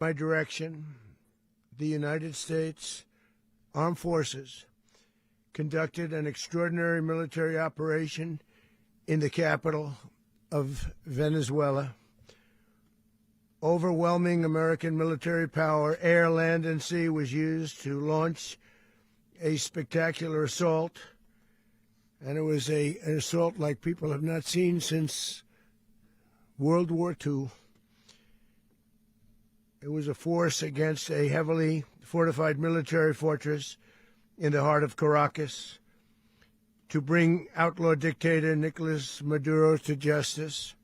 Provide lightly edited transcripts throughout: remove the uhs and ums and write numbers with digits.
My direction, the United States Armed Forces conducted an extraordinary military operation in the capital of Venezuela. Overwhelming American military power, air, land, and sea, was used to launch a spectacular assault. And it was an assault like people have not seen since World War II. It was a force against a heavily fortified military fortress in the heart of Caracas to bring outlaw dictator Nicolás Maduro to justice.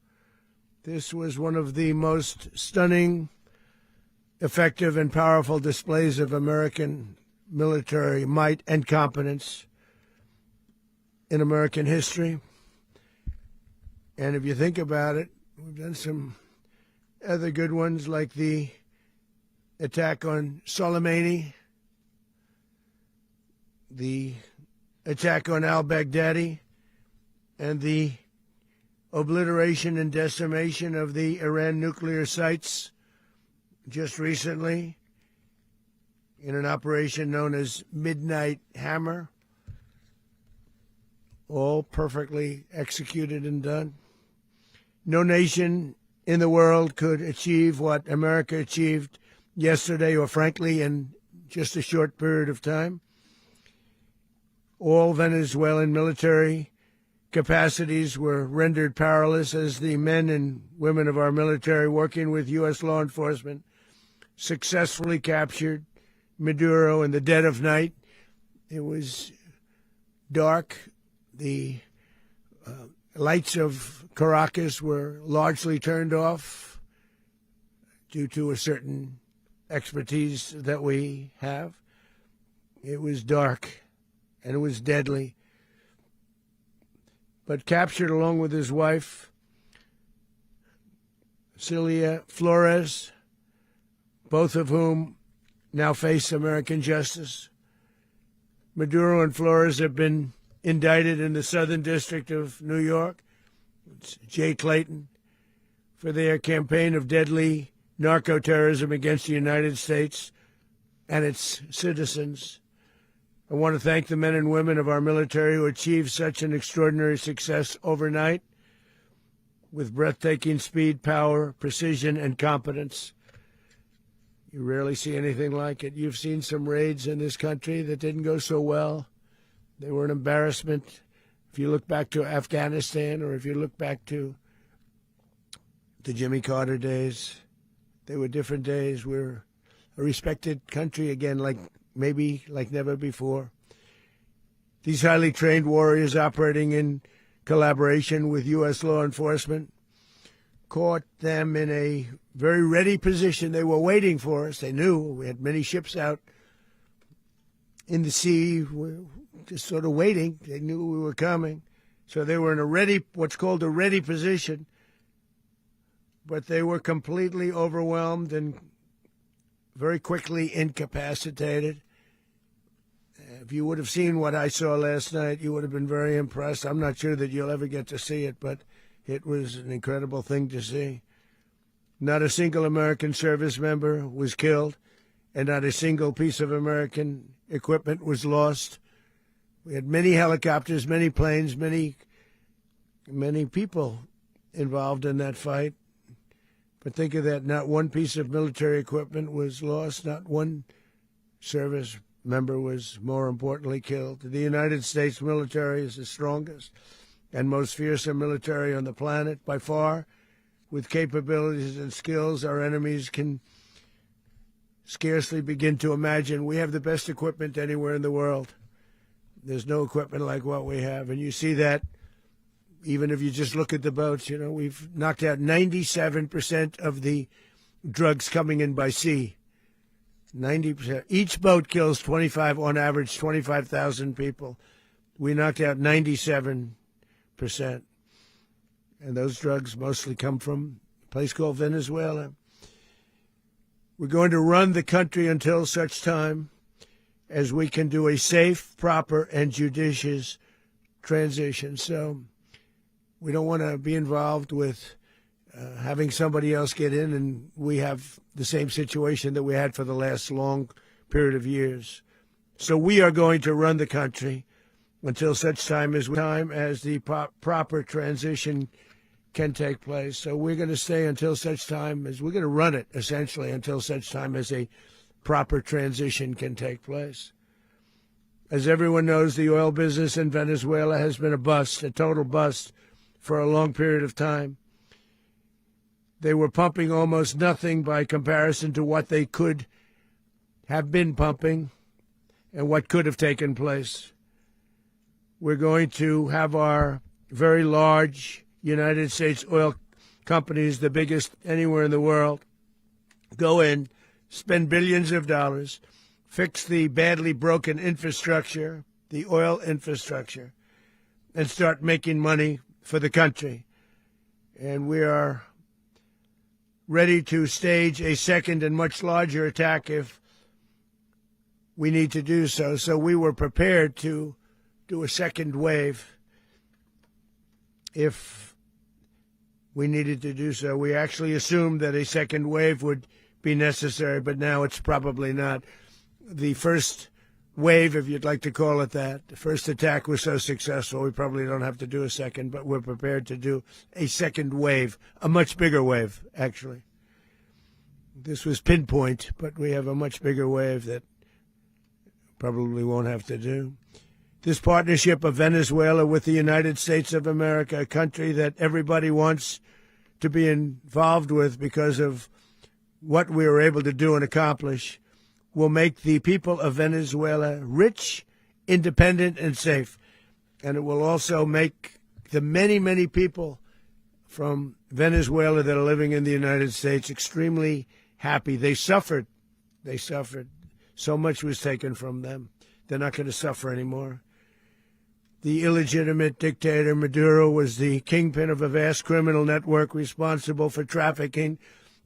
This was one of the most stunning, effective, and powerful displays of American military might and competence in American history. And if you think about it, we've done some other good ones, like the attack on Soleimani, the attack on al-Baghdadi, and the obliteration and decimation of the Iran nuclear sites just recently in an operation known as Midnight Hammer, all perfectly executed and done. No nation in the world could achieve what America achieved yesterday, or frankly, in just a short period of time. All Venezuelan military capacities were rendered powerless as the men and women of our military, working with U.S. law enforcement, successfully captured Maduro in the dead of night. It was dark. The lights of Caracas were largely turned off due to a certain expertise that we have. It was dark and it was deadly. But captured along with his wife, Celia Flores, both of whom now face American justice. Maduro and Flores have been indicted in the Southern District of New York, it's Jay Clayton, for their campaign of deadly narco-terrorism against the United States and its citizens. I want to thank the men and women of our military who achieved such an extraordinary success overnight with breathtaking speed, power, precision, and competence. You rarely see anything like it. You've seen some raids in this country that didn't go so well. They were an embarrassment. If you look back to Afghanistan, or if you look back to the Jimmy Carter days, they were different days. We're a respected country again, like never before. These highly trained warriors, operating in collaboration with U.S. law enforcement, caught them in a very ready position. They were waiting for us. They knew we had many ships out in the sea, just sort of waiting. They knew we were coming. So they were in what's called a ready position. But they were completely overwhelmed and very quickly incapacitated. If you would have seen what I saw last night, you would have been very impressed. I'm not sure that you'll ever get to see it, but it was an incredible thing to see. Not a single American service member was killed, and not a single piece of American equipment was lost. We had many helicopters, many planes, many people involved in that fight. But think of that, not one piece of military equipment was lost, not one service member was, more importantly, killed. The United States military is the strongest and most fearsome military on the planet, by far. With capabilities and skills our enemies can scarcely begin to imagine. We have the best equipment anywhere in the world. There's no equipment like what we have, and you see that even if you just look at the boats. You know, we've knocked out 97% of the drugs coming in by sea. 90%. Each boat kills on average, 25,000 people. We knocked out 97%. And those drugs mostly come from a place called Venezuela. We're going to run the country until such time as we can do a safe, proper, and judicious transition. So we don't want to be involved with having somebody else get in, and we have the same situation that we had for the last long period of years. So we are going to run the country until such time as the proper transition can take place. So we're going to stay until such time as we're going to run it, essentially, until such time as a proper transition can take place. As everyone knows, the oil business in Venezuela has been a bust, a total bust, for a long period of time. They were pumping almost nothing by comparison to what they could have been pumping and what could have taken place. We're going to have our very large United States oil companies, the biggest anywhere in the world, go in, spend billions of dollars, fix the badly broken infrastructure, the oil infrastructure, and start making money for the country. And we are ready to stage a second and much larger attack if we need to do so. So we were prepared to do a second wave if we needed to do so. We actually assumed that a second wave would be necessary, but now it's probably not. The first wave, if you'd like to call it that, the first attack was so successful, we probably don't have to do a second, but we're prepared to do a second wave, a much bigger wave, actually. This was pinpoint, but we have a much bigger wave that probably won't have to do. This partnership of Venezuela with the United States of America, a country that everybody wants to be involved with because of what we were able to do and accomplish, will make the people of Venezuela rich, independent, and safe. And it will also make the many, many people from Venezuela that are living in the United States extremely happy. They suffered. They suffered. So much was taken from them. They're not going to suffer anymore. The illegitimate dictator Maduro was the kingpin of a vast criminal network responsible for trafficking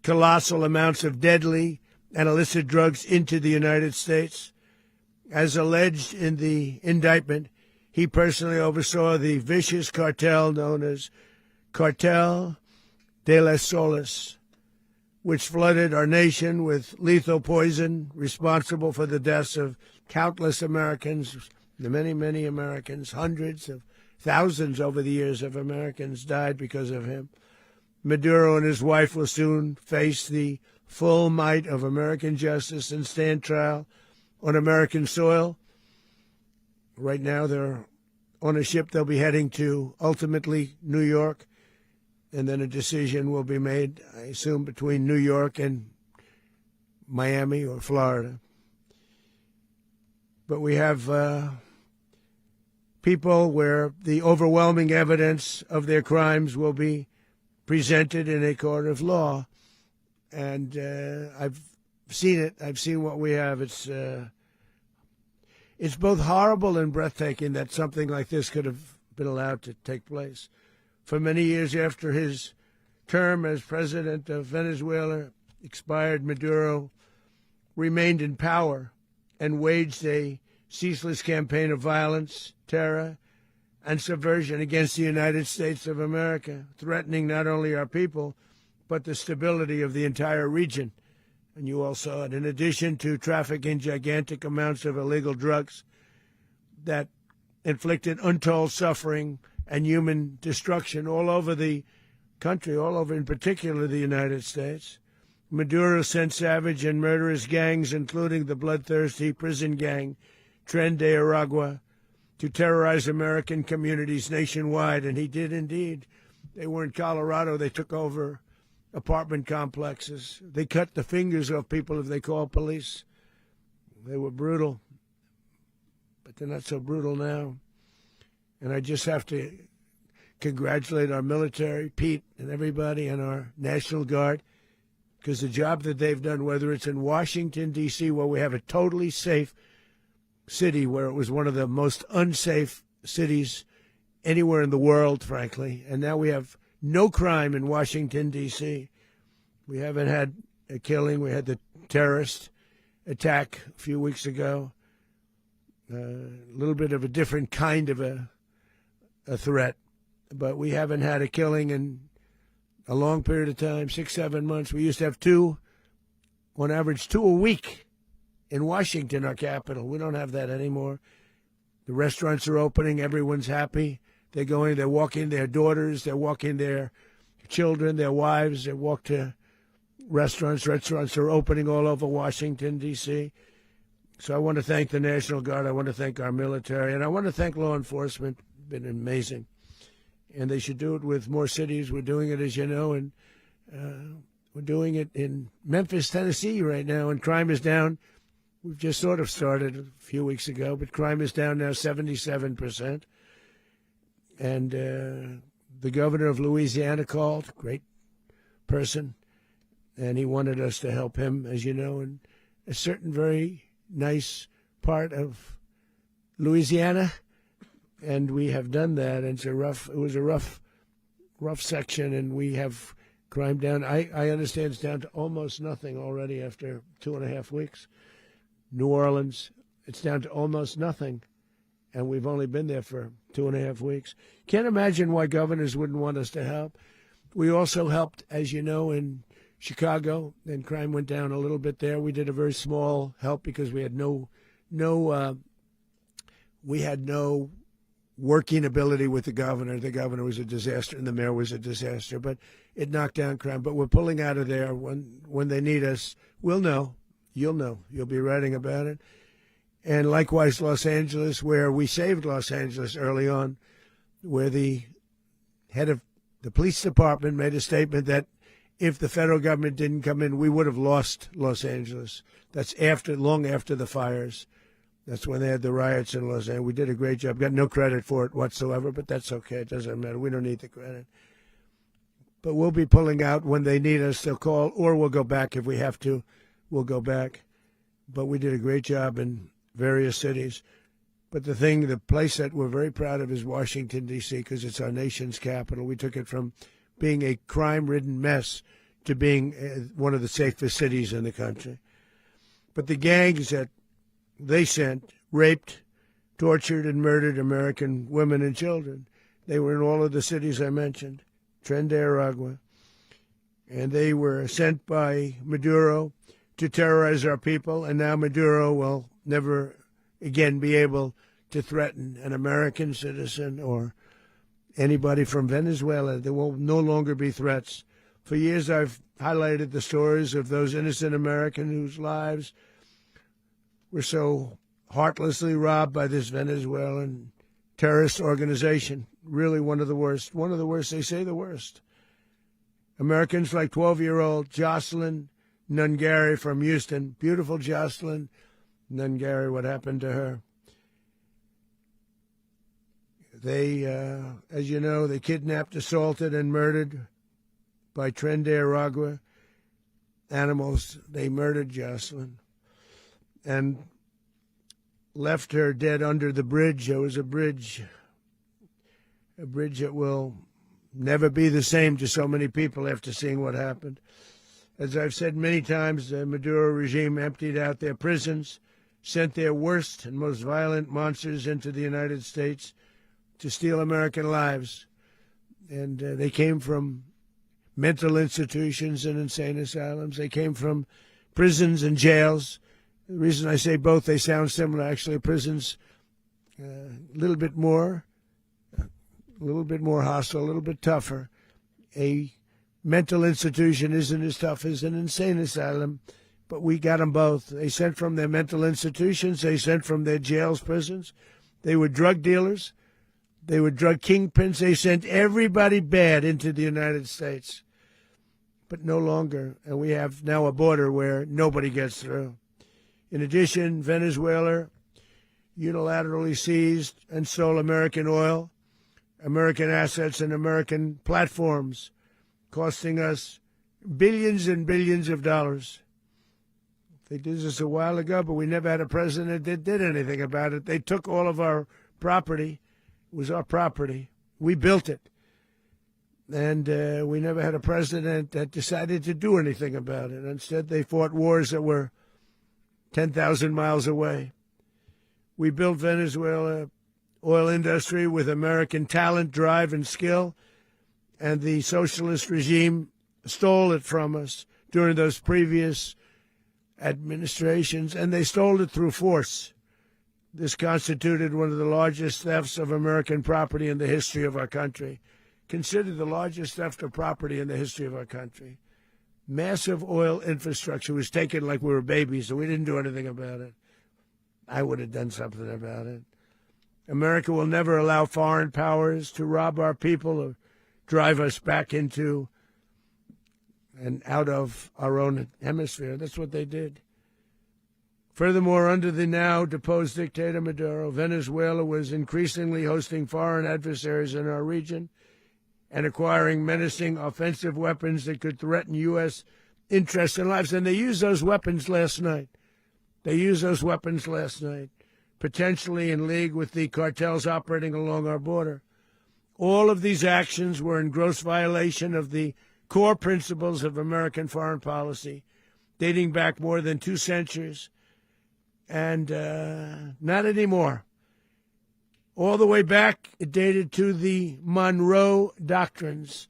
colossal amounts of deadly and illicit drugs into the United States. As alleged in the indictment, he personally oversaw the vicious cartel known as Cartel de las Solas, which flooded our nation with lethal poison, responsible for the deaths of countless Americans, many, many Americans. Hundreds of thousands over the years of Americans died because of him. Maduro and his wife will soon face the full might of American justice and stand trial on American soil. Right now, they're on a ship. They'll be heading to, ultimately, New York, and then a decision will be made, I assume, between New York and Miami or Florida. But we have people where the overwhelming evidence of their crimes will be presented in a court of law. And I've seen it. I've seen what we have. It's both horrible and breathtaking that something like this could have been allowed to take place. For many years after his term as president of Venezuela expired, Maduro remained in power and waged a ceaseless campaign of violence, terror, and subversion against the United States of America, threatening not only our people, but the stability of the entire region. And you all saw it. In addition to trafficking gigantic amounts of illegal drugs that inflicted untold suffering and human destruction all over the country, all over, in particular, the United States, Maduro sent savage and murderous gangs, including the bloodthirsty prison gang Tren de Aragua, to terrorize American communities nationwide. And he did indeed. They were in Colorado. They took over apartment complexes. They cut the fingers off people if they called police. They were brutal, but they're not so brutal now. And I just have to congratulate our military, Pete and everybody, and our National Guard, because the job that they've done, whether it's in Washington, D.C., where we have a totally safe city, where it was one of the most unsafe cities anywhere in the world, frankly, and now we have no crime in Washington, D.C. We haven't had a killing. We had the terrorist attack a few weeks ago. A little bit of a different kind of a threat. But we haven't had a killing in a long period of time, 6, 7 months. We used to have two, on average, 2 a week in Washington, our capital. We don't have that anymore. The restaurants are opening. Everyone's happy. They're going, they're walking their daughters, they're walking their children, their wives. They walk to restaurants. Restaurants are opening all over Washington, D.C. So I want to thank the National Guard. I want to thank our military. And I want to thank law enforcement. It's been amazing. And they should do it with more cities. We're doing it, as you know, and we're doing it in Memphis, Tennessee right now, and crime is down. We've just sort of started a few weeks ago, but crime is down now 77%. And the governor of Louisiana called, great person, and he wanted us to help him, as you know, in a certain very nice part of Louisiana. And we have done that. And it was a rough section, and we have crime down. I understand it's down to almost nothing already after 2.5 weeks. New Orleans, it's down to almost nothing, and we've only been there for 2.5 weeks. Can't imagine why governors wouldn't want us to help. We also helped, as you know, in Chicago, and crime went down a little bit there. We did a very small help because we had no working ability with the governor. The governor was a disaster, and the mayor was a disaster, but it knocked down crime. But we're pulling out of there. When they need us, we'll know. You'll know. You'll be writing about it. And likewise, Los Angeles, where we saved Los Angeles early on, where the head of the police department made a statement that if the federal government didn't come in, we would have lost Los Angeles. That's long after the fires. That's when they had the riots in Los Angeles. We did a great job. Got no credit for it whatsoever, but that's okay. It doesn't matter. We don't need the credit. But we'll be pulling out when they need us. They'll call, or we'll go back if we have to. We'll go back. But we did a great job in various cities. But the place that we're very proud of is Washington, D.C., because it's our nation's capital. We took it from being a crime-ridden mess to being one of the safest cities in the country. But the gangs that they sent raped, tortured, and murdered American women and children. They were in all of the cities I mentioned, Tren de Aragua. And they were sent by Maduro to terrorize our people, and now Maduro will never again be able to threaten an American citizen or anybody from Venezuela. There will no longer be threats. For years I've highlighted the stories of those innocent Americans whose lives were so heartlessly robbed by this Venezuelan terrorist organization. Really one of the worst. One of the worst, they say the worst. Americans like 12-year-old Jocelyn Nungary from Houston. Beautiful Jocelyn Nungary, what happened to her? They, as you know, they kidnapped, assaulted, and murdered by Tren de Aragua animals. They murdered Jocelyn and left her dead under the bridge. There was a bridge that will never be the same to so many people after seeing what happened. As I've said many times, the Maduro regime emptied out their prisons, sent their worst and most violent monsters into the United States to steal American lives. And they came from mental institutions and insane asylums. They came from prisons and jails. The reason I say both, they sound similar. Actually, prisons a little bit more hostile, a little bit tougher. A mental institution isn't as tough as an insane asylum, but we got them both. They sent from their mental institutions. They sent from their jails, prisons. They were drug dealers. They were drug kingpins. They sent everybody bad into the United States, but no longer. And we have now a border where nobody gets through. In addition, Venezuela unilaterally seized and stole American oil, American assets, and American platforms, costing us billions and billions of dollars. They did this a while ago, but we never had a president that did anything about it. They took all of our property. It was our property. We built it. And we never had a president that decided to do anything about it. Instead, they fought wars that were 10,000 miles away. We built Venezuela oil industry with American talent, drive, and skill. and the socialist regime stole it from us during those previous administrations, and they stole it through force. This constituted one of the largest thefts of American property in the history of our country. Considered the largest theft of property in the history of our country. Massive oil infrastructure was taken like we were babies, and we didn't do anything about it. I would have done something about it. America will never allow foreign powers to rob our people or drive us back into and out of our own hemisphere. That's what they did. Furthermore, under the now deposed dictator Maduro, Venezuela was increasingly hosting foreign adversaries in our region and acquiring menacing offensive weapons that could threaten U.S. interests and lives. And they used those weapons last night. Potentially in league with the cartels operating along our border. All of these actions were in gross violation of the core principles of American foreign policy, dating back more than 2 centuries. And not anymore. All the way back, it dated to the Monroe Doctrines.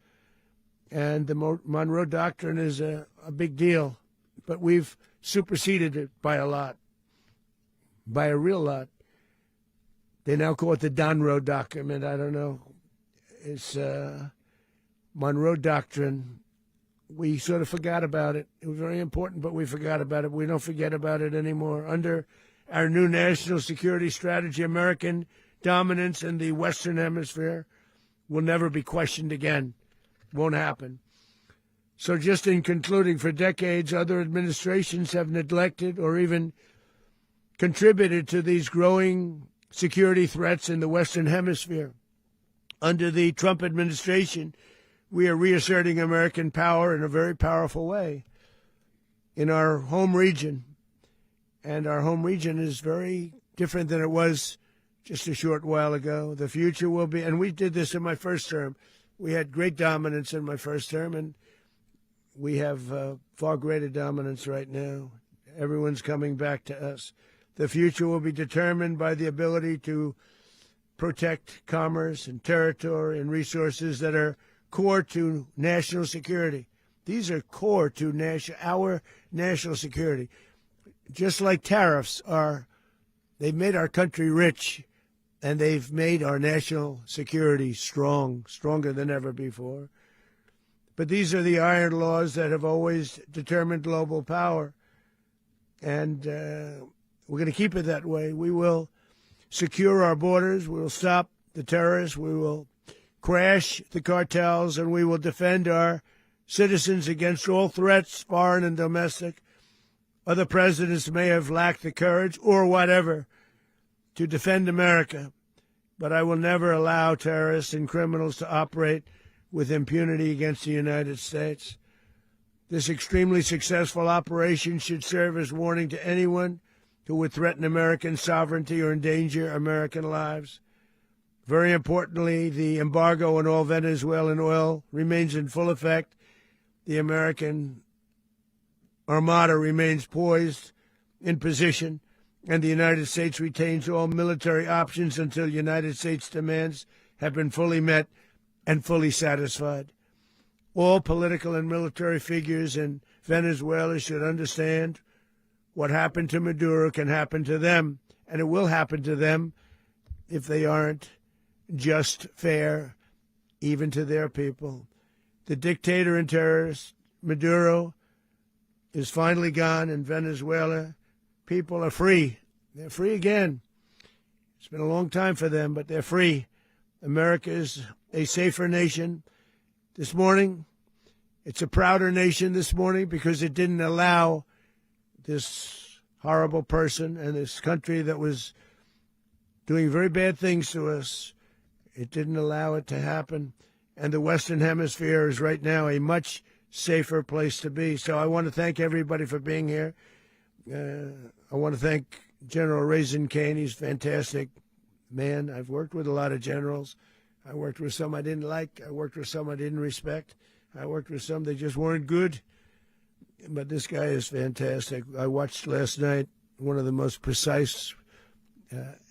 And the Monroe Doctrine is a big deal. But we've superseded it by a lot. By a real lot. They now call it the Donroe Document. I don't know. It's Monroe Doctrine. We sort of forgot about it. It was very important, but we forgot about it. We don't forget about it anymore. Under our new national security strategy, American dominance in the Western Hemisphere will never be questioned again. Won't happen. So just in concluding, for decades, other administrations have neglected or even contributed to these growing security threats in the Western Hemisphere. Under the Trump administration, we are reasserting American power in a very powerful way in our home region. And our home region is very different than it was just a short while ago. The future will be, and we did this in my first term. We had great dominance in my first term, and we have far greater dominance right now. Everyone's coming back to us. The future will be determined by the ability to protect commerce and territory and resources that are core to national security. These are core to our national security. Just like tariffs are, they've made our country rich, and they've made our national security stronger than ever before. But these are the iron laws that have always determined global power, and we're going to keep it that way. We will secure our borders. We will stop the terrorists. We will crash the cartels, and we will defend our citizens against all threats, foreign and domestic. Other presidents may have lacked the courage or whatever to defend America, but I will never allow terrorists and criminals to operate with impunity against the United States. This extremely successful operation should serve as warning to anyone who would threaten American sovereignty or endanger American lives. Very importantly, the embargo on all Venezuelan oil remains in full effect. The American Armada remains poised in position, and the United States retains all military options until United States demands have been fully met and fully satisfied. All political and military figures in Venezuela should understand what happened to Maduro can happen to them, and it will happen to them if they aren't just fair, even to their people. The dictator and terrorist, Maduro, is finally gone, and Venezuela people are free. They're free again. It's been a long time for them, but they're free. America is a safer nation this morning. It's a prouder nation this morning because it didn't allow this horrible person and this country that was doing very bad things to us. It didn't allow it to happen. And the Western Hemisphere is right now a much safer place to be. So I want to thank everybody for being here. I want to thank General Raisin Kane. He's a fantastic man. I've worked with a lot of generals. I worked with some I didn't like. I worked with some I didn't respect. I worked with some that just weren't good. But this guy is fantastic. I watched last night one of the most precise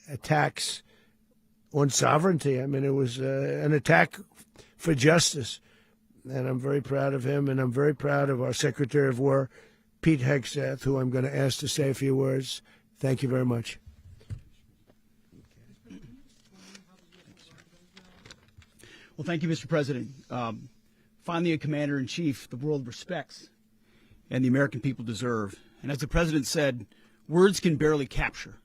attacks on sovereignty. I mean, it was an attack for justice. and I'm very proud of him, and I'm very proud of our Secretary of War, Pete Hegseth, who I'm going to ask to say a few words. Thank you very much. Well, thank you, Mr. President. Finally, a commander-in-chief the world respects and the American people deserve. And as the President said, words can barely capture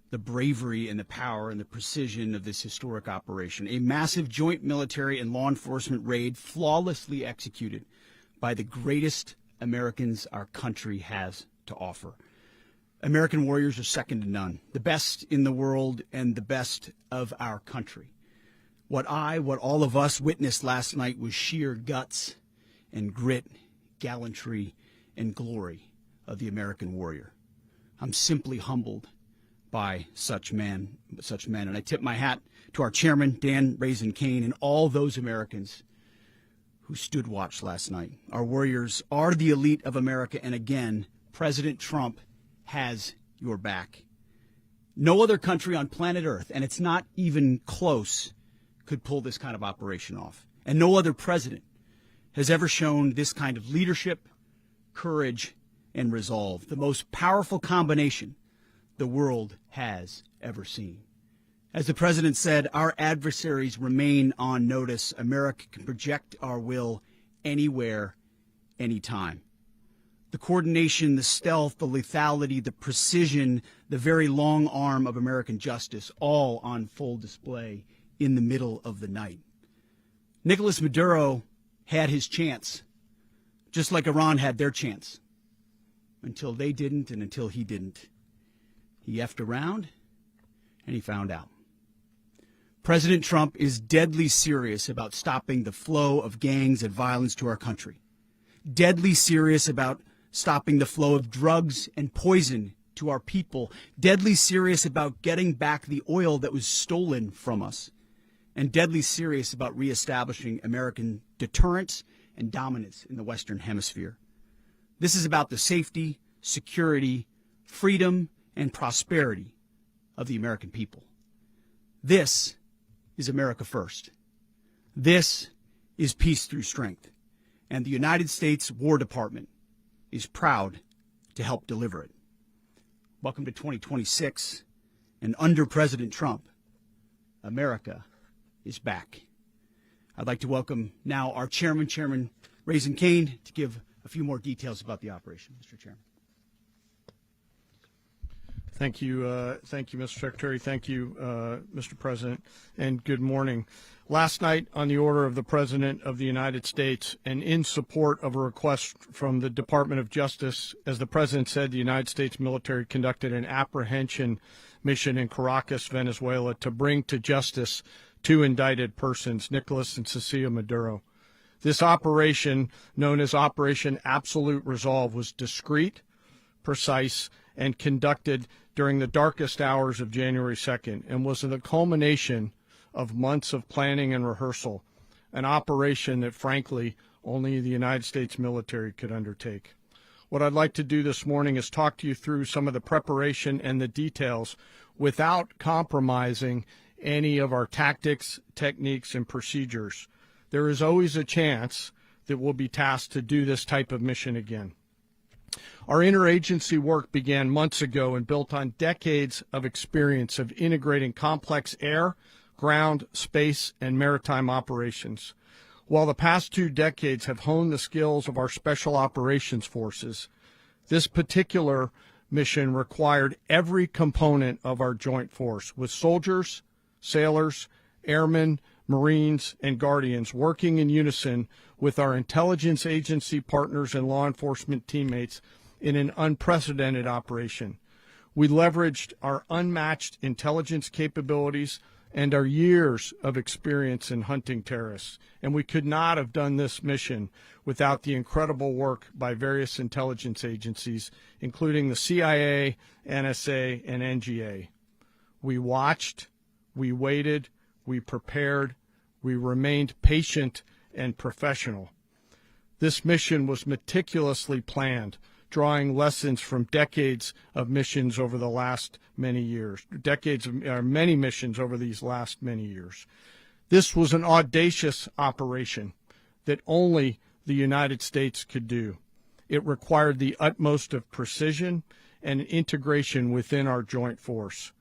the bravery and the power and the precision of this historic operation. A massive joint military and law enforcement raid flawlessly executed by the greatest Americans our country has to offer. American warriors are second to none, the best in the world and the best of our country. What all of us witnessed last night was sheer guts and grit, gallantry, and glory of the American warrior. I'm simply humbled by such men. And I tip my hat to our chairman, Dan Raisin Kane, and all those Americans who stood watch last night. Our warriors are the elite of America, and again, President Trump has your back. No other country on planet Earth, and it's not even close, could pull this kind of operation off. And no other president has ever shown this kind of leadership, courage, and resolve, the most powerful combination the world has ever seen. As the president said, our adversaries remain on notice. America can project our will anywhere, anytime. The coordination, the stealth, the lethality, the precision, the very long arm of American justice, all on full display in the middle of the night. Nicolás Maduro had his chance, just like Iran had their chance, until they didn't and until he didn't. He effed around, and he found out. President Trump is deadly serious about stopping the flow of gangs and violence to our country, deadly serious about stopping the flow of drugs and poison to our people, deadly serious about getting back the oil that was stolen from us, and deadly serious about reestablishing American deterrence and dominance in the Western Hemisphere. This is about the safety, security, freedom, and prosperity of the American people. This is America first. This is peace through strength. And the United States War Department is proud to help deliver it. Welcome to 2026. And under President Trump, America is back. I'd like to welcome now our chairman, Chairman Raisin Kane, to give a few more details about the operation. Mr. Chairman. Thank you, Mr. Secretary. Thank you, Mr. President, and good morning. Last night, on the order of the President of the United States and in support of a request from the Department of Justice, as the President said, the United States military conducted an apprehension mission in Caracas, Venezuela, to bring to justice two indicted persons, Nicolás and Cecilia Maduro. This operation, known as Operation Absolute Resolve, was discreet, precise, and conducted during the darkest hours of January 2nd and was the culmination of months of planning and rehearsal, an operation that, frankly, only the United States military could undertake. What I'd like to do this morning is talk to you through some of the preparation and the details without compromising any of our tactics, techniques, and procedures. There is always a chance that we'll be tasked to do this type of mission again. Our interagency work began months ago and built on decades of experience of integrating complex air, ground, space, and maritime operations. While the past 2 decades have honed the skills of our special operations forces, this particular mission required every component of our joint force, with soldiers, sailors, airmen, Marines, and Guardians working in unison with our intelligence agency partners and law enforcement teammates in an unprecedented operation. We leveraged our unmatched intelligence capabilities and our years of experience in hunting terrorists, and we could not have done this mission without the incredible work by various intelligence agencies, including the CIA, NSA, and NGA. We watched, we waited, we prepared, we remained patient and professional. This mission was meticulously planned, drawing lessons from decades of missions over the last many years, many missions over these last many years. This was an audacious operation that only the United States could do. It required the utmost of precision and integration within our joint force.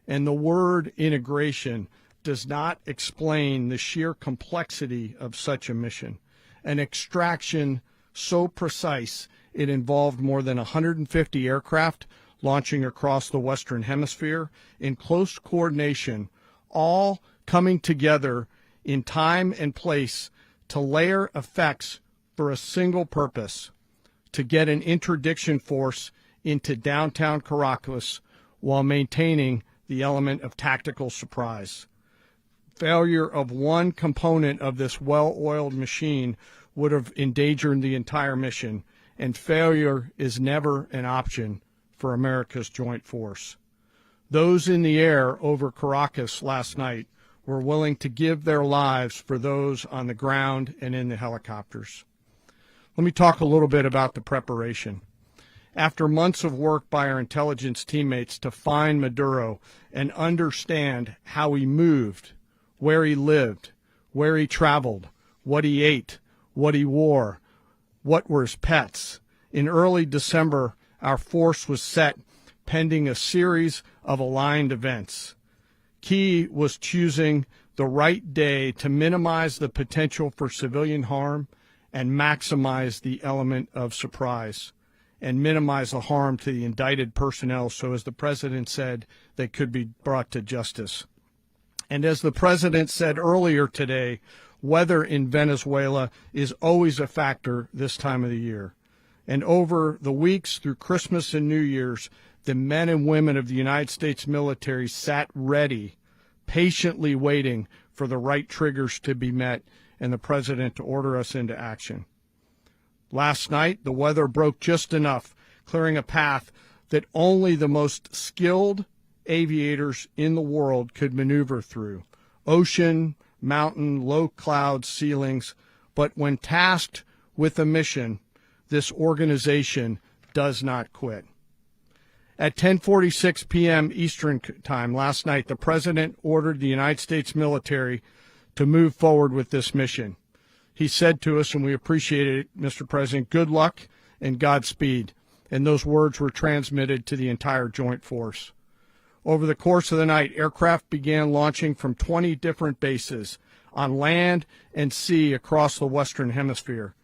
And the word integration does not explain the sheer complexity of such a mission. An extraction so precise it involved more than 150 aircraft launching across the Western Hemisphere in close coordination, all coming together in time and place to layer effects for a single purpose: to get an interdiction force into downtown Caracas while maintaining the element of tactical surprise. Failure of one component of this well-oiled machine would have endangered the entire mission, and failure is never an option for America's joint force. Those in the air over Caracas last night were willing to give their lives for those on the ground and in the helicopters. Let me talk a little bit about the preparation. After months of work by our intelligence teammates to find Maduro and understand how he moved, where he lived, where he traveled, what he ate, what he wore, what were his pets, in early December, our force was set pending a series of aligned events. Key was choosing the right day to minimize the potential for civilian harm and maximize the element of surprise, and minimize the harm to the indicted personnel so, as the president said, they could be brought to justice. And as the president said earlier today, weather in Venezuela is always a factor this time of the year. And over the weeks through Christmas and New Year's, the men and women of the United States military sat ready, patiently waiting for the right triggers to be met and the president to order us into action. Last night, the weather broke just enough, clearing a path that only the most skilled aviators in the world could maneuver through. Ocean, mountain, low cloud ceilings. But when tasked with a mission, this organization does not quit. At 10:46 p.m. Eastern Time last night, the president ordered the United States military to move forward with this mission. He said to us, and we appreciated it, Mr. President, good luck and Godspeed. And those words were transmitted to the entire joint force. Over the course of the night, aircraft began launching from 20 different bases on land and sea across the Western Hemisphere.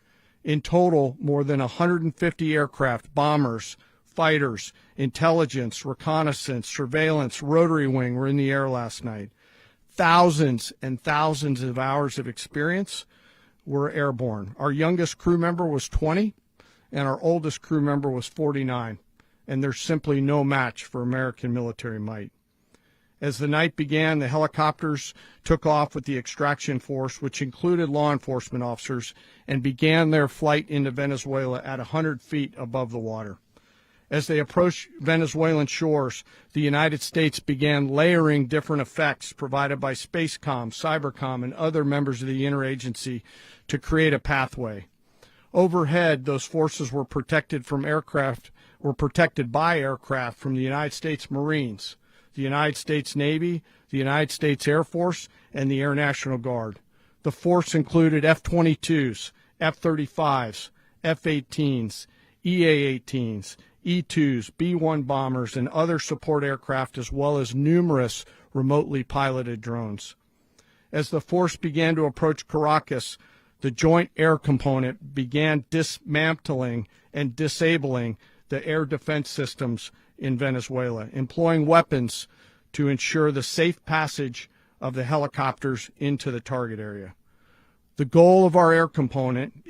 In total, more than 150 aircraft, bombers, fighters, intelligence, reconnaissance, surveillance, rotary wing were in the air last night. Thousands and thousands of hours of experience were airborne. Our youngest crew member was 20, and our oldest crew member was 49, and there's simply no match for American military might. As the night began, the helicopters took off with the extraction force, which included law enforcement officers, and began their flight into Venezuela at 100 feet above the water. As they approached Venezuelan shores, the United States began layering different effects provided by Spacecom, Cybercom, and other members of the interagency to create a pathway. Overhead, those forces were protected by aircraft from the United States Marines, the United States Navy, the United States Air Force, and the Air National Guard. The force included F-22s, F-35s, F-18s, EA-18s, E-2s, B-1 bombers, and other support aircraft, as well as numerous remotely piloted drones. As the force began to approach Caracas, the Joint Air Component began dismantling and disabling the air defense systems in Venezuela, employing weapons to ensure the safe passage of the helicopters into the target area. The goal of our air component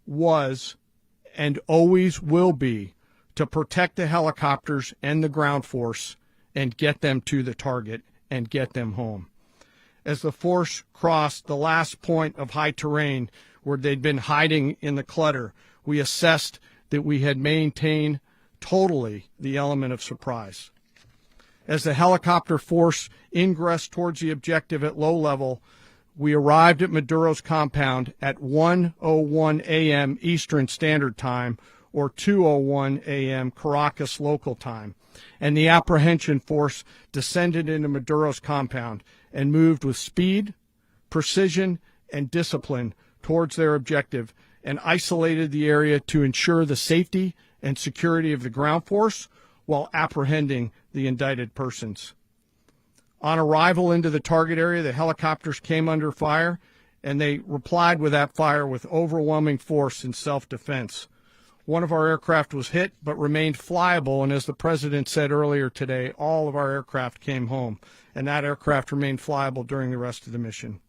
was, and always will be to protect the helicopters and the ground force and get them to the target and get them home. As the force crossed the last point of high terrain where they'd been hiding in the clutter, we assessed that we had maintained totally the element of surprise. As the helicopter force ingressed towards the objective at low level, we arrived at Maduro's compound at 1:01 a.m. Eastern Standard Time, or 2:01 a.m. Caracas local time, and the apprehension force descended into Maduro's compound and moved with speed, precision, and discipline towards their objective and isolated the area to ensure the safety and security of the ground force while apprehending the indicted persons. On arrival into the target area, the helicopters came under fire, and they replied with that fire with overwhelming force in self-defense. One of our aircraft was hit but remained flyable, and as the President said earlier today, all of our aircraft came home, and that aircraft remained flyable during the rest of the mission.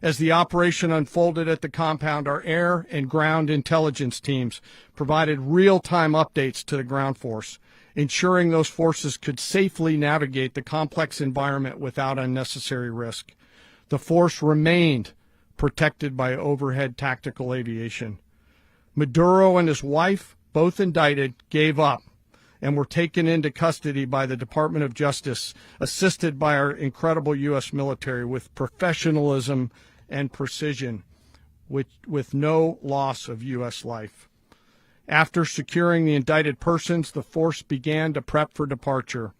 As the operation unfolded at the compound, our air and ground intelligence teams provided real-time updates to the ground force, ensuring those forces could safely navigate the complex environment without unnecessary risk. The force remained protected by overhead tactical aviation. Maduro and his wife, both indicted, gave up and were taken into custody by the Department of Justice, assisted by our incredible U.S. military with professionalism and precision, with no loss of U.S. life. After securing the indicted persons, the force began to prep for departure.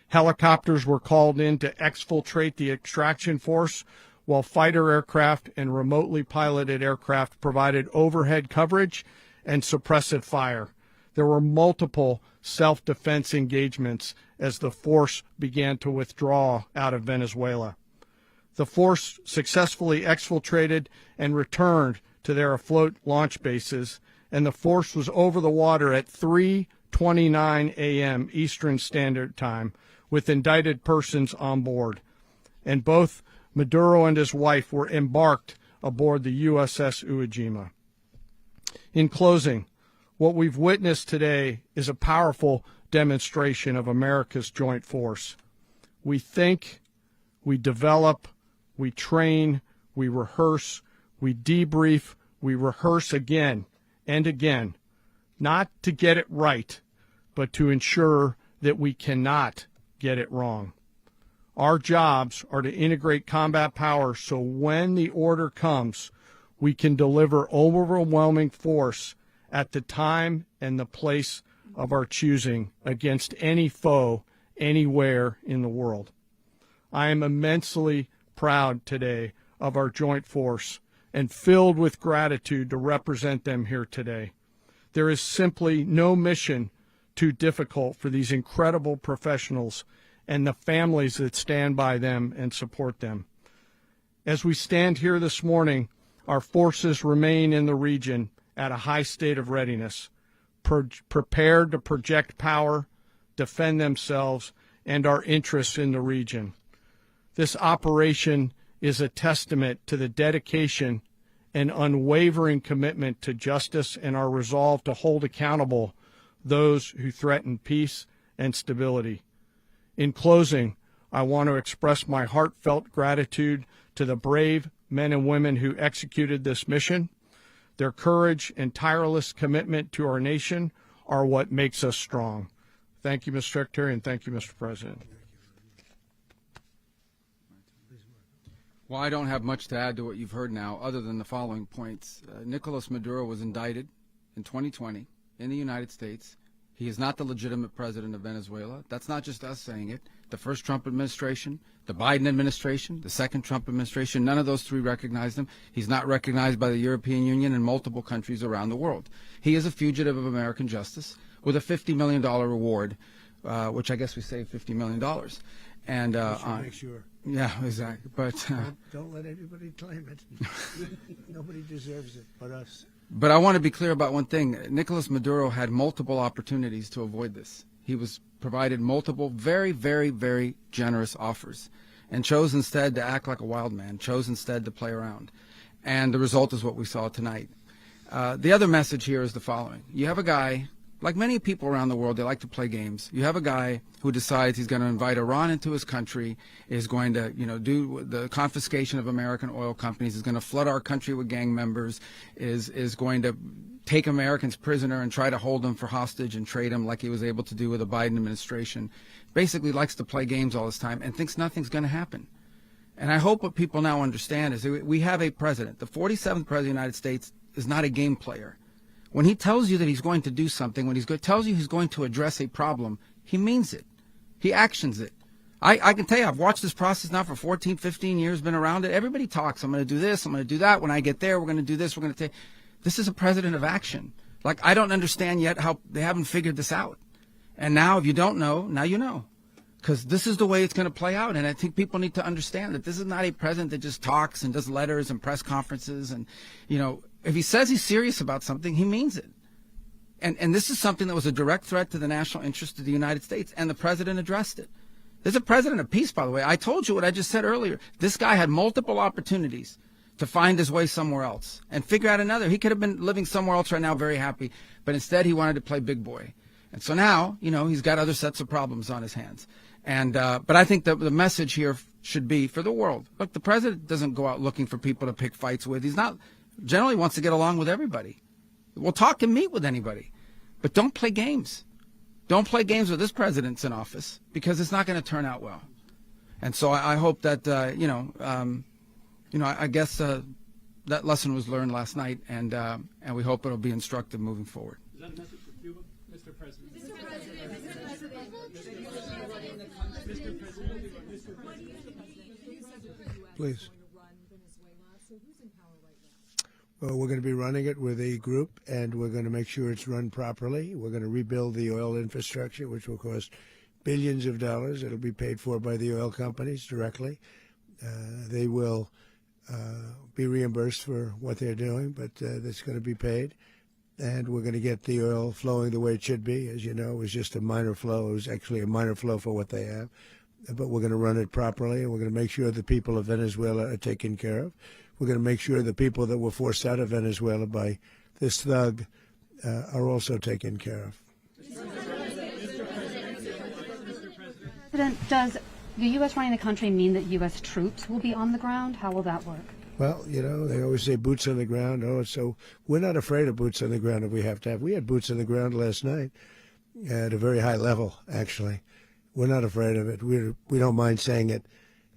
Helicopters were called in to exfiltrate the extraction force, while fighter aircraft and remotely piloted aircraft provided overhead coverage and suppressive fire. There were multiple self-defense engagements as the force began to withdraw out of Venezuela. The force successfully exfiltrated and returned to their afloat launch bases, and the force was over the water at 3:29 a.m. Eastern Standard Time with indicted persons on board, and both Maduro and his wife were embarked aboard the USS Iwo Jima. In closing, what we've witnessed today is a powerful demonstration of America's joint force. We think, we develop, we train, we rehearse, we debrief, we rehearse again and again, not to get it right, but to ensure that we cannot get it wrong. Our jobs are to integrate combat power so when the order comes, we can deliver overwhelming force at the time and the place of our choosing against any foe anywhere in the world. I am immensely proud today of our joint force and filled with gratitude to represent them here today. There is simply no mission too difficult for these incredible professionals and the families that stand by them and support them. As we stand here this morning, our forces remain in the region at a high state of readiness, prepared to project power, defend themselves, and our interests in the region. This operation is a testament to the dedication and unwavering commitment to justice and our resolve to hold accountable those who threaten peace and stability. In closing, I want to express my heartfelt gratitude to the brave men and women who executed this mission. Their courage and tireless commitment to our nation are what makes us strong. Thank you, Mr. Secretary, and thank you, Mr. President. Well, I don't have much to add to what you've heard now, other than the following points. Nicolás Maduro was indicted in 2020 in the United States. He is not the legitimate president of Venezuela. That's not just us saying it. The first Trump administration, the Biden administration, the second Trump administration, none of those three recognized him. He's not recognized by the European Union and multiple countries around the world. He is a fugitive of American justice with a $50 million reward, which I guess we saved $50 million. And make sure. Yeah, exactly. But don't let anybody claim it. Nobody deserves it but us. But I want to be clear about one thing. Nicolás Maduro had multiple opportunities to avoid this. He was provided multiple very, very, very generous offers and chose instead to act like a wild man, chose instead to play around. And the result is what we saw tonight. The other message here is the following. You have a guy, like many people around the world, they like to play games. You have a guy who decides he's going to invite Iran into his country, is going to, do the confiscation of American oil companies, is going to flood our country with gang members, is going to take Americans prisoner and try to hold them for hostage and trade them like he was able to do with the Biden administration. Basically likes to play games all this time and thinks nothing's going to happen. And I hope what people now understand is that we have a president. The 47th president of the United States is not a game player. When he tells you that he's going to do something, when tells you he's going to address a problem, he means it. He actions it. I can tell you, I've watched this process now for 14, 15 years, been around it. Everybody talks. I'm going to do this. I'm going to do that. When I get there, we're going to do this. We're going to take. This is a president of action. Like, I don't understand yet how they haven't figured this out. And now, if you don't know, now you know. Because this is the way it's going to play out. And I think people need to understand that this is not a president that just talks and does letters and press conferences. And, you know, if he says he's serious about something, he means it. And this is something that was a direct threat to the national interest of the United States. And the president addressed it. There's a president of peace, by the way. I told you what I just said earlier. This guy had multiple opportunities to find his way somewhere else and figure out another. He could have been living somewhere else right now, very happy. But instead, he wanted to play big boy. And so now, you know, he's got other sets of problems on his hands. And but I think the message here should be for the world. Look, the president doesn't go out looking for people to pick fights with. He's not generally wants to get along with everybody. We'll talk and meet with anybody. But don't play games. Don't play games with this president's in office, because it's not going to turn out well. And so I hope that, I guess that lesson was learned last night, and we hope it'll be instructive moving forward. Is that a message for Cuba, Mr. President? Please. Well, we're going to be running it with a group, and we're going to make sure it's run properly. We're going to rebuild the oil infrastructure, which will cost billions of dollars. It'll be paid for by the oil companies directly. They will be reimbursed for what they're doing, but that's going to be paid. And we're going to get the oil flowing the way it should be. As you know, it was just a minor flow. It was actually a minor flow for what they have. But we're going to run it properly, and we're going to make sure the people of Venezuela are taken care of. We're going to make sure the people that were forced out of Venezuela by this thug are also taken care of. President, does the U.S. running the country mean that U.S. troops will be on the ground? How will that work? Well, you know, they always say boots on the ground. Oh, so we're not afraid of boots on the ground if we have to have. We had boots on the ground last night at a very high level, actually. We're not afraid of it. We don't mind saying it.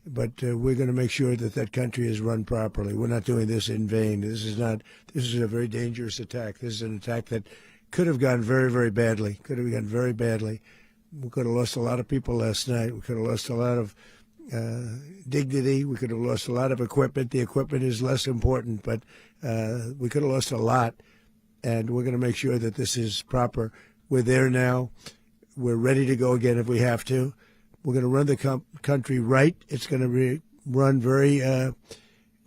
But we're going to make sure that that country is run properly. We're not doing this in vain. This is a very dangerous attack. This is an attack that could have gone very, very badly. Could have gone very badly. We could have lost a lot of people last night. We could have lost a lot of dignity. We could have lost a lot of equipment. The equipment is less important, but we could have lost a lot. And we're going to make sure that this is proper. We're there now. We're ready to go again if we have to. We're going to run the country right. It's going to be run very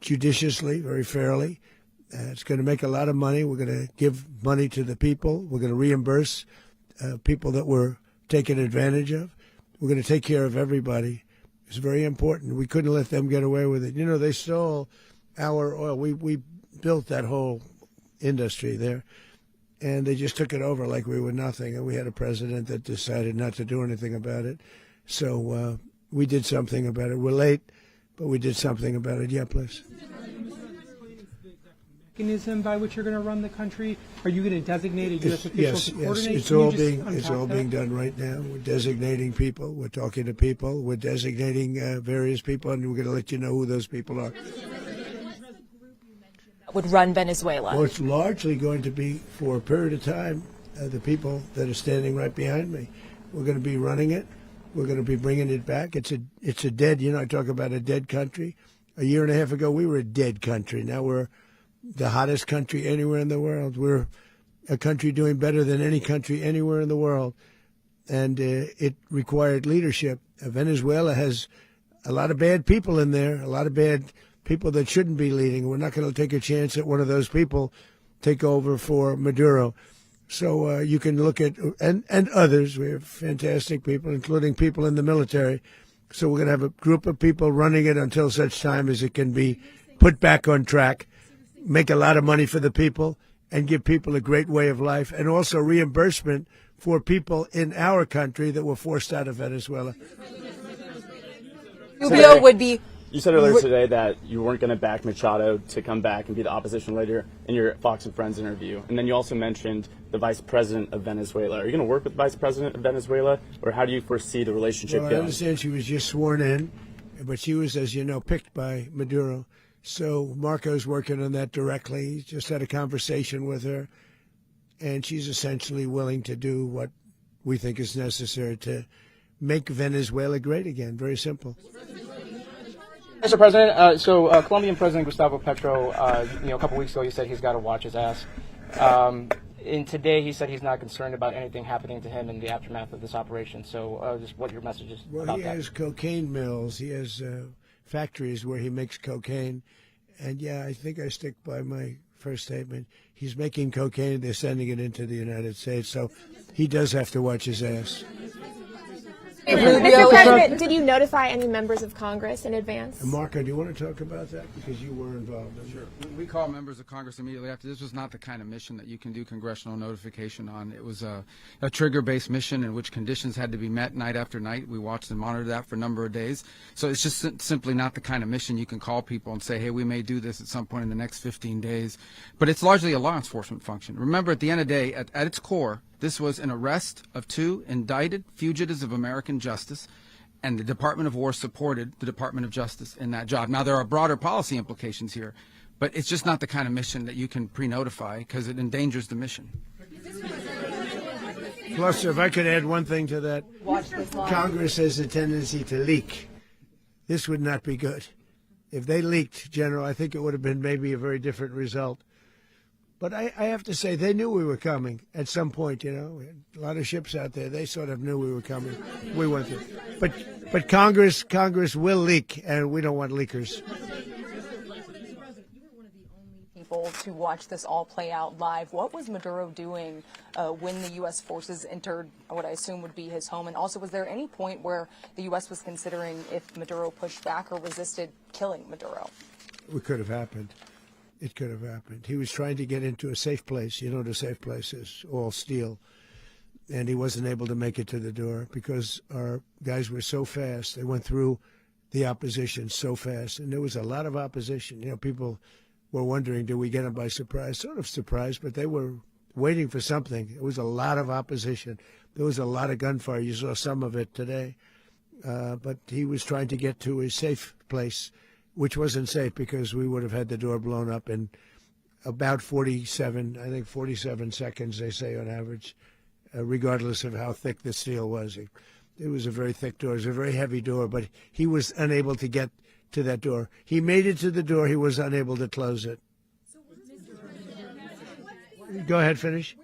judiciously, very fairly. It's going to make a lot of money. We're going to give money to the people. We're going to reimburse people that were taken advantage of. We're going to take care of everybody. It's very important. We couldn't let them get away with it. You know, they stole our oil. We built that whole industry there, and they just took it over like we were nothing. And we had a president that decided not to do anything about it. So we did something about it. We're late, but we did something about it. Yeah, please. Mechanism by which you're going to run the country? Are you going to designate a U.S. official Yes, to coordinate? It's all being done right now. We're designating people. We're talking to people. We're designating various people, and we're going to let you know who those people are. Would run Venezuela? Well, it's largely going to be for a period of time the people that are standing right behind me. We're going to be running it. We're going to be bringing it back. It's a dead, I talk about a dead country. A year and a half ago, we were a dead country. Now we're the hottest country anywhere in the world. We're a country doing better than any country anywhere in the world. And it required leadership. Venezuela has a lot of bad people in there, a lot of bad people that shouldn't be leading. We're not going to take a chance that one of those people take over for Maduro. So you can look at, and others, we have fantastic people, including people in the military. So we're going to have a group of people running it until such time as it can be put back on track, make a lot of money for the people, and give people a great way of life, and also reimbursement for people in our country that were forced out of Venezuela. Rubio would be... You said earlier today that you weren't going to back Machado to come back and be the opposition leader in your Fox and Friends interview. And then you also mentioned the vice president of Venezuela. Are you going to work with the vice president of Venezuela, or how do you foresee the relationship going? I understand she was just sworn in, but she was, as you know, picked by Maduro. So Marco's working on that directly. He just had a conversation with her, and she's essentially willing to do what we think is necessary to make Venezuela great again. Very simple. Mr. President, Colombian President Gustavo Petro, a couple weeks ago, he said he's got to watch his ass. And today he said he's not concerned about anything happening to him in the aftermath of this operation. So just what your message is about that. Well, he has cocaine mills. He has factories where he makes cocaine. And, yeah, I think I stick by my first statement. He's making cocaine. They're sending it into the United States. So he does have to watch his ass. Mr. President, did you notify any members of Congress in advance? Marco, do you want to talk about that? Because you were involved in it. Sure. We called members of Congress immediately after. This was not the kind of mission that you can do congressional notification on. It was a trigger-based mission in which conditions had to be met night after night. We watched and monitored that for a number of days. So it's just simply not the kind of mission you can call people and say, hey, we may do this at some point in the next 15 days. But it's largely a law enforcement function. Remember, at the end of the day, at its core, this was an arrest of 2 indicted fugitives of American justice, and the Department of War supported the Department of Justice in that job. Now, there are broader policy implications here, but it's just not the kind of mission that you can pre-notify because it endangers the mission. Plus, if I could add one thing to that, Congress has a tendency to leak. This would not be good. If they leaked, General, I think it would have been maybe a very different result. But I have to say, they knew we were coming at some point, We had a lot of ships out there. They sort of knew we were coming. We went through. But Congress will leak, and we don't want leakers. People to watch this all play out live. What was Maduro doing when the U.S. forces entered what I assume would be his home? And also, was there any point where the U.S. was considering if Maduro pushed back or resisted killing Maduro? It could have happened. It could have happened. He was trying to get into a safe place. The safe place is all steel. And he wasn't able to make it to the door because our guys were so fast. They went through the opposition so fast. And there was a lot of opposition. People were wondering, did we get them by surprise? Sort of surprised, but they were waiting for something. There was a lot of opposition. There was a lot of gunfire. You saw some of it today. But he was trying to get to a safe place, which wasn't safe because we would have had the door blown up in about 47 seconds, they say on average, regardless of how thick the steel was. It was a very thick door. It was a very heavy door, but he was unable to get to that door. He made it to the door. He was unable to close it. Go ahead, finish.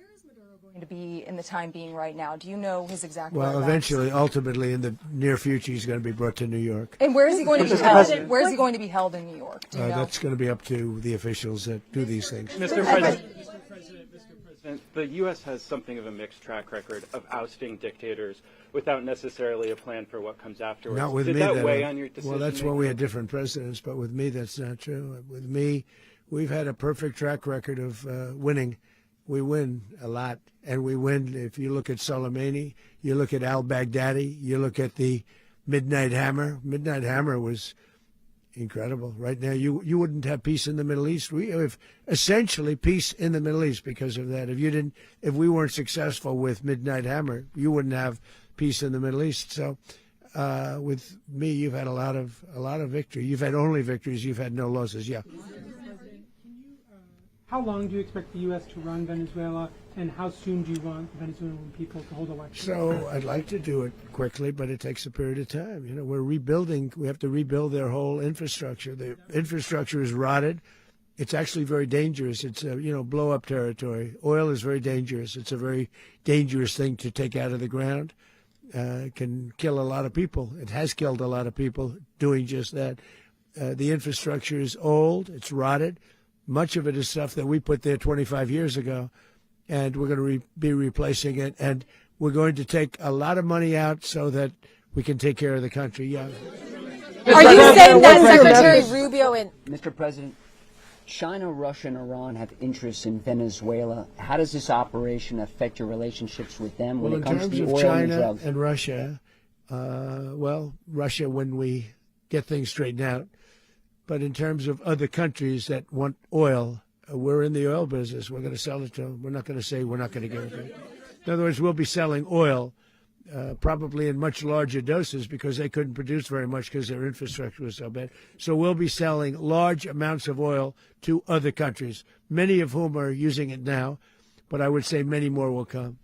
To be in the time being right now. Do you know his exact Well, whereabouts? eventually, ultimately, in the near future, he's going to be brought to New York. And where is he going to be held? Where is he going to be held in New York? Do you know? That's going to be up to the officials that do these things. Mr. President, the U.S. has something of a mixed track record of ousting dictators without necessarily a plan for what comes afterwards. Not with Did me. that weigh on your decision? Well, that's when we had different presidents, but with me, that's not true. With me, we've had a perfect track record of winning. We win a lot, and we win. If you look at Soleimani, you look at al-Baghdadi, you look at the Midnight Hammer. Midnight Hammer was incredible. Right now, you wouldn't have peace in the Middle East. We have essentially peace in the Middle East because of that. If we weren't successful with Midnight Hammer, you wouldn't have peace in the Middle East. So, with me, you've had a lot of victory. You've had only victories. You've had no losses. Yeah. How long do you expect the U.S. to run Venezuela, and how soon do you want Venezuelan people to hold elections? So I'd like to do it quickly, but it takes a period of time. We're rebuilding. We have to rebuild their whole infrastructure. The infrastructure is rotted. It's actually very dangerous. It's blow-up territory. Oil is very dangerous. It's a very dangerous thing to take out of the ground. It can kill a lot of people. It has killed a lot of people doing just that. The infrastructure is old. It's rotted. Much of it is stuff that we put there 25 years ago, and we're going to be replacing it. And we're going to take a lot of money out so that we can take care of the country. Yeah. Are you saying that Secretary Rubio and Mr. President, China, Russia, and Iran have interests in Venezuela. How does this operation affect your relationships with them when it comes to the oil and drugs? In terms of China and Russia, Russia when we get things straightened out. But in terms of other countries that want oil, we're in the oil business. We're going to sell it to them. We're not going to say we're not going to give it to them. In other words, we'll be selling oil probably in much larger doses because they couldn't produce very much because their infrastructure was so bad. So we'll be selling large amounts of oil to other countries, many of whom are using it now, but I would say many more will come.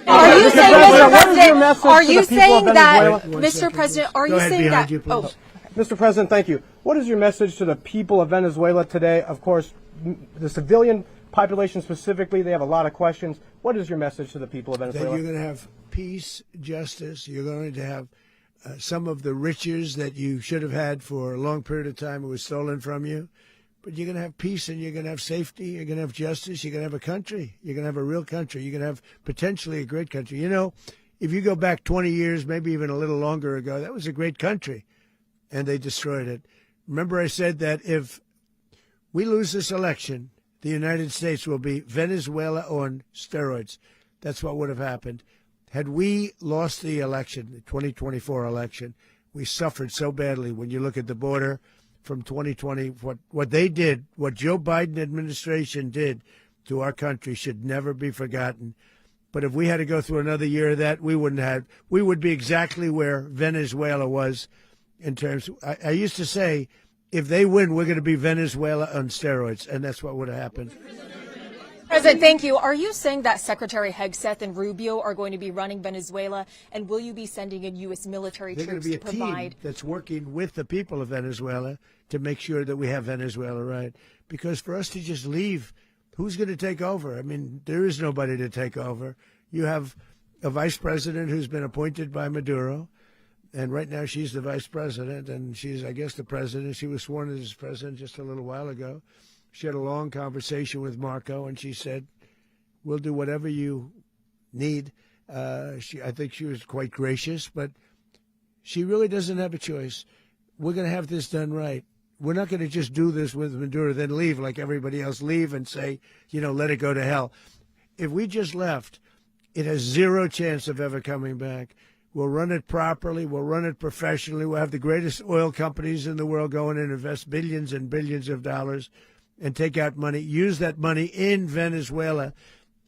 Are you saying, Mr. President, are you saying that, Wait, one Mr. second, President, please. are Go you ahead, saying behind that, you, please. Mr. President, thank you. What is your message to the people of Venezuela today? Of course, the civilian population specifically, they have a lot of questions. What is your message to the people of That Venezuela? you're going to have peace, justice. You're going to have some of the riches that you should have had for a long period of time. It was stolen from you. But you're going to have peace and you're going to have safety. You're going to have justice. You're going to have a country. You're going to have a real country. You're going to have potentially a great country. You know, if you go back 20 years, maybe even a little longer ago, that was a great country. And they destroyed it. Remember I said that if we lose this election, the United States will be Venezuela on steroids. That's what would have happened. Had we lost the election, the 2024 election, we suffered so badly when you look at the border from 2020. What they did, what Joe Biden administration did to our country should never be forgotten. But if we had to go through another year of that, we would be exactly where Venezuela was in terms. I used to say, if they win, we're going to be Venezuela on steroids, and that's what would have happened. President, thank you. Are you saying that Secretary Hegseth and Rubio are going to be running Venezuela, and will you be sending in U.S. military They're going troops to be to a provide? team that's working with the people of Venezuela to make sure that we have Venezuela right. Because for us to just leave, who's going to take over? I mean, there is nobody to take over. You have a vice president who's been appointed by Maduro, and right now she's the vice president, and she's, I guess, the president. She was sworn in as president just a little while ago. She had a long conversation with Marco, and she said, we'll do whatever you need. I think she was quite gracious, but she really doesn't have a choice. We're going to have this done right. We're not going to just do this with Maduro, then leave like everybody else, leave and say, let it go to hell. If we just left, it has zero chance of ever coming back. We'll run it properly. We'll run it professionally. We'll have the greatest oil companies in the world go in and invest billions and billions of dollars and take out money, use that money in Venezuela.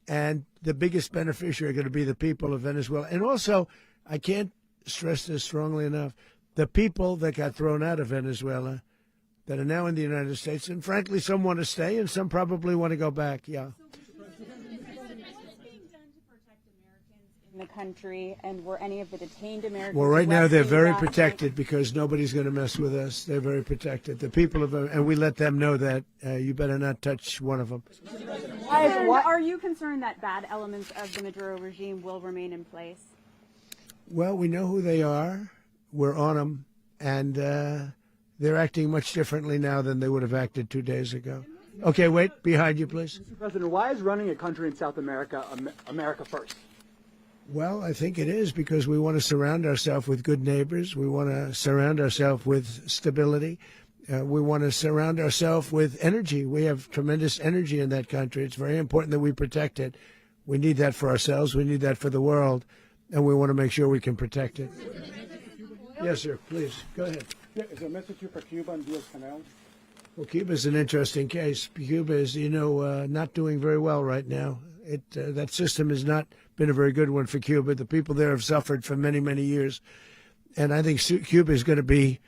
And the biggest beneficiary are going to be the people of Venezuela. And also, I can't stress this strongly enough, the people that got thrown out of Venezuela that are now in the United States, and frankly, some want to stay and some probably want to go back, yeah. In the country, and were any of the detained Americans? Well, right now they're very last protected because nobody's going to mess with us. They're very protected. The people of, and we let them know that you better not touch one of them. Are you concerned that bad elements of the Maduro regime will remain in place? Well, we know who they are. We're on them, and they're acting much differently now than they would have acted 2 days ago. Okay, wait, behind you, please. Mr. President, why is running a country in South America America first? Well, I think it is because we want to surround ourselves with good neighbors. We want to surround ourselves with stability. We want to surround ourselves with energy. We have tremendous energy in that country. It's very important that we protect it. We need that for ourselves. We need that for the world. And we want to make sure we can protect it. Yes, sir. Please, go ahead. Is there a message here for Cuba and Diaz-Canel? Well, Cuba is an interesting case. Cuba is, not doing very well right now. That system has not been a very good one for Cuba. The people there have suffered for many, many years. And I think Cuba is going to be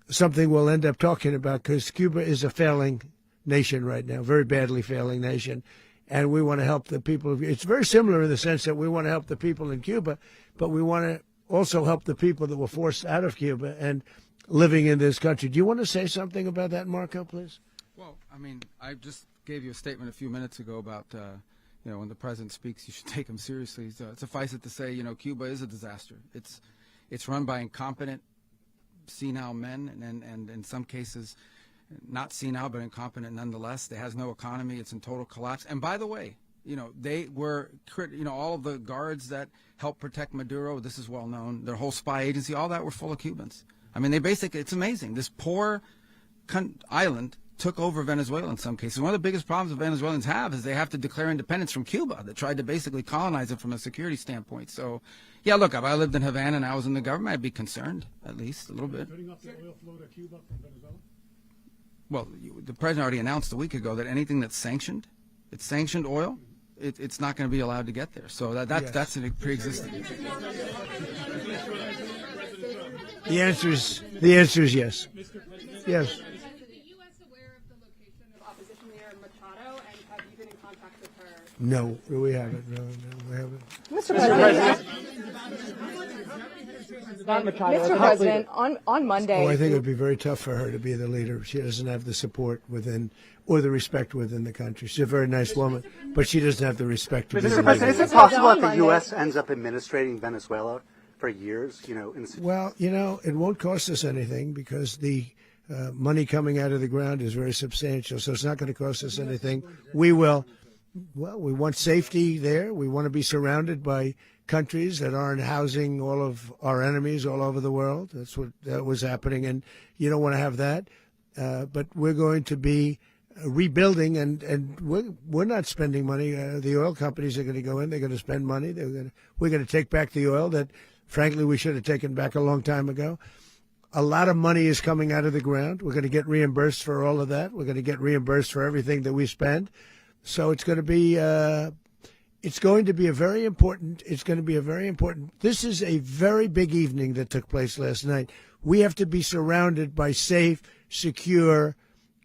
something we'll end up talking about because Cuba is a failing nation right now, very badly failing nation. And we want to help the people. It's very similar in the sense that we want to help the people in Cuba, but we want to also help the people that were forced out of Cuba and living in this country. Do you want to say something about that, Marco, please? Well, I just gave you a statement a few minutes ago about when the president speaks, you should take him seriously. So suffice it to say, Cuba is a disaster. It's run by incompetent, senile men, and in some cases, not senile but incompetent nonetheless. It has no economy. It's in total collapse. And by the way, they were, all of the guards that helped protect Maduro. This is well known. Their whole spy agency, all that were full of Cubans. They basically, it's amazing. This poor island took over Venezuela in some cases. One of the biggest problems the Venezuelans have is they have to declare independence from Cuba that tried to basically colonize it from a security standpoint. So, yeah, look, if I lived in Havana and I was in the government, I'd be concerned, at least a little bit. Cutting off the oil flow to Cuba from Venezuela? Well, the president already announced a week ago that anything that's sanctioned, it's sanctioned oil, it's not going to be allowed to get there. So that's a pre-existing. The answer is yes. Yes. No, we haven't. No, we haven't. Mr. President. Mr. President, on Monday. Oh, I think it would be very tough for her to be the leader. She doesn't have the support within or the respect within the country. She's a very nice woman, but she doesn't have the respect to be the Mr. leader. President, is it possible that the U.S. ends up administrating Venezuela for years? Well, it won't cost us anything because the money coming out of the ground is very substantial, so it's not going to cost us anything. We will. Well, we want safety there. We want to be surrounded by countries that aren't housing all of our enemies all over the world. That's what that was happening, and you don't want to have that. But we're going to be rebuilding, and we're not spending money. The oil companies are going to go in. They're going to spend money. We're going to take back the oil that, frankly, we should have taken back a long time ago. A lot of money is coming out of the ground. We're going to get reimbursed for all of that. We're going to get reimbursed for everything that we spend. So it's going to be a very important. This is a very big evening that took place last night. We have to be surrounded by safe, secure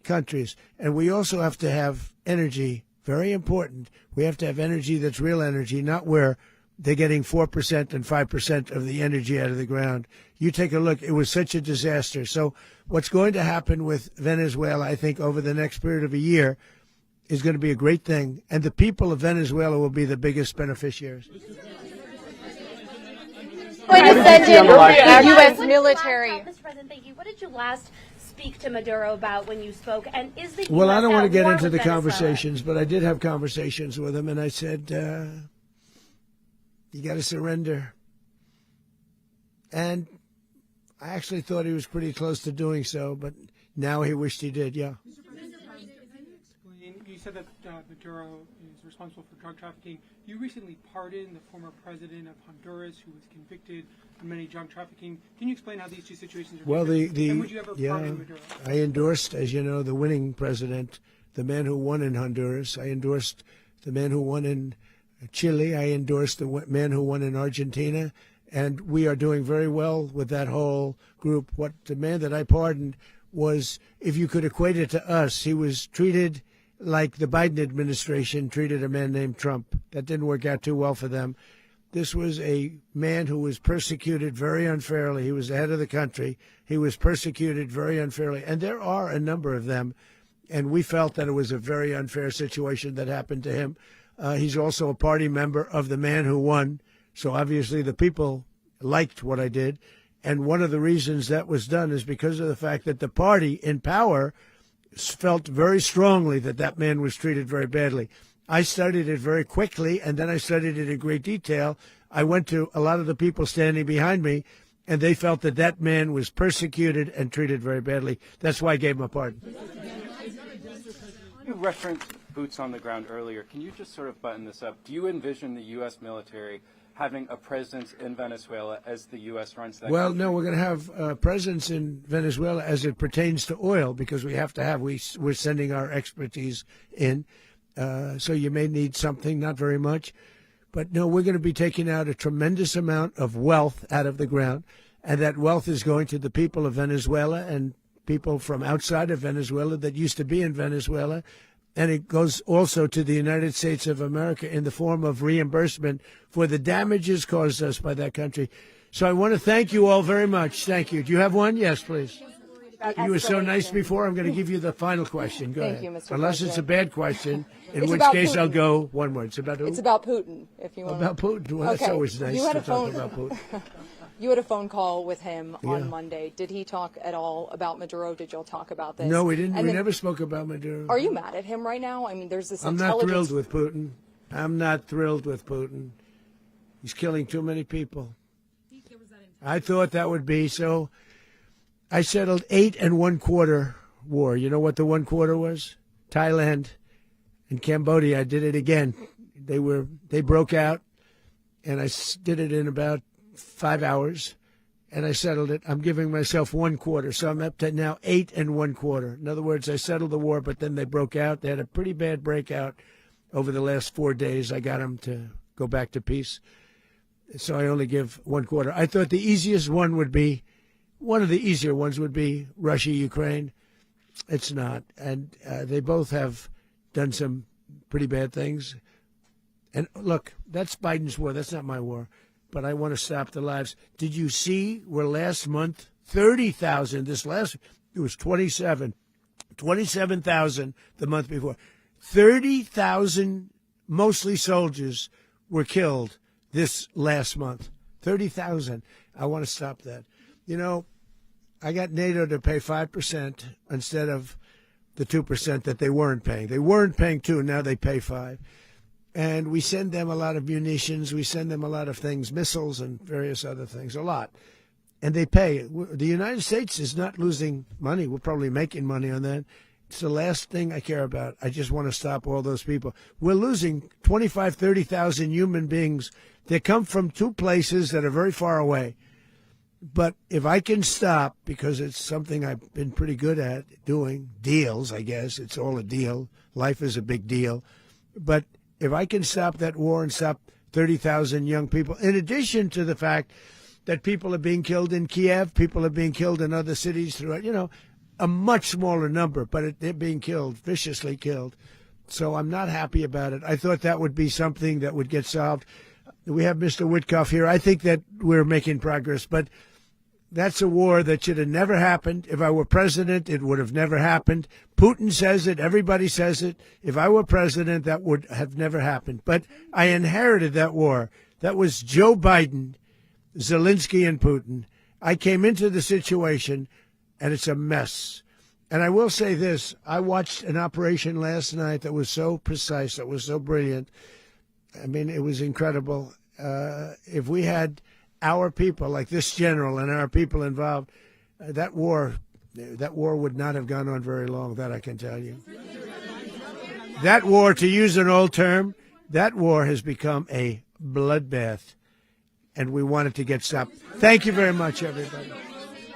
countries, and we also have to have energy. Very important. We have to have energy that's real energy, not where they're getting 4% and 5% of the energy out of the ground. You take a look. It was such a disaster. So what's going to happen with Venezuela, I think, over the next period of a year is going to be a great thing, and the people of Venezuela will be the biggest beneficiaries. Going to send in the U.S. military. Mr. President, thank you. What did you last speak to Maduro about when you spoke? And is the Well, US I don't want to get at war into with the Venezuela? conversations, but I did have conversations with him, and I said, you got to surrender. And I actually thought he was pretty close to doing so, but now he wished he did, yeah. You said that Maduro is responsible for drug trafficking. You recently pardoned the former president of Honduras, who was convicted of many drug trafficking. Can you explain how these two situations are different? And would you ever pardon Maduro? I endorsed, as you know, the winning president, the man who won in Honduras. I endorsed the man who won in Chile. I endorsed the man who won in Argentina. And we are doing very well with that whole group. What the man that I pardoned was, if you could equate it to us, he was treated like the Biden administration treated a man named Trump. That didn't work out too well for them. This was a man who was persecuted very unfairly. He was the head of the country. He was persecuted very unfairly. And there are a number of them. And we felt that it was a very unfair situation that happened to him. He's also a party member of the man who won. So obviously the people liked what I did. And one of the reasons that was done is because of the fact that the party in power felt very strongly that that man was treated very badly. I studied it very quickly, and then I studied it in great detail. I went to a lot of the people standing behind me, and they felt that that man was persecuted and treated very badly. That's why I gave him a pardon. You referenced boots on the ground earlier. Can you just sort of button this up? Do you envision the U.S. military having a presence in Venezuela as the U.S. runs that country? No, we're going to have a presence in Venezuela as it pertains to oil, because we have to have, we're sending our expertise in. So you may need something, not very much. But no, we're going to be taking out a tremendous amount of wealth out of the ground. And that wealth is going to the people of Venezuela and people from outside of Venezuela that used to be in Venezuela. And it goes also to the United States of America in the form of reimbursement for the damages caused us by that country. So I want to thank you all very much. Thank you. Do you have one? Yes, please. You were so nice before. I'm going to give you the final question. Go ahead. Thank you, Mr. Unless President. it's a bad question, in It's which about case I'll Putin. go one word. It's about who? It's about Putin, if you want. About Putin. Well, that's always nice You had to a phone, talk about Putin. You had a phone call with him Yeah. on Monday. Did he talk at all about Maduro? Did y'all talk about this? No, we didn't. And We then- never spoke about Maduro. Are you mad at him right now? I mean, there's this I'm not intelligence. thrilled with Putin. I'm not thrilled with Putin. He's killing too many people. I thought that would be so. I settled 8 1/4 war. You know what the 1/4 was? Thailand and Cambodia. I did it again. They broke out, and I did it in about 5 hours, and I settled it. I'm giving myself 1/4, so I'm up to now 8 1/4. In other words, I settled the war, but then they broke out. They had a pretty bad breakout over the last 4 days. I got them to go back to peace, so I only give 1/4. I thought the easiest one would be, one of the easier ones would be Russia, Ukraine. It's not, and they both have done some pretty bad things. And look, that's Biden's war. That's not my war. But I want to stop the lives. Did you see where last month, 30,000, it was 27,000 the month before. 30,000, mostly soldiers, were killed this last month. 30,000. I want to stop that. You know, I got NATO to pay 5% instead of the 2% that they weren't paying. They weren't paying 2%, now they pay 5%. And we send them a lot of munitions. We send them a lot of things, missiles and various other things, a lot. And they pay. The United States is not losing money. We're probably making money on that. It's the last thing I care about. I just want to stop all those people. We're losing 25, 30,000 human beings. They come from 2 places that are very far away. But if I can stop, because it's something I've been pretty good at doing, deals, I guess. It's all a deal. Life is a big deal. But if I can stop that war and stop 30,000 young people, in addition to the fact that people are being killed in Kiev, people are being killed in other cities throughout, a much smaller number, but they're being killed, viciously killed. So I'm not happy about it. I thought that would be something that would get solved. We have Mr. Witkoff here. I think that we're making progress, but that's a war that should have never happened. If I were president, it would have never happened. Putin says it. Everybody says it. If I were president, that would have never happened. But I inherited that war. That was Joe Biden, Zelensky, and Putin. I came into the situation, and it's a mess. And I will say this. I watched an operation last night that was so precise, that was so brilliant. I mean, it was incredible. If we had our people, like this general, and our people involved, that war would not have gone on very long, that I can tell you. That war, to use an old term, that war has become a bloodbath, and we want it to get stopped. Thank you very much, everybody.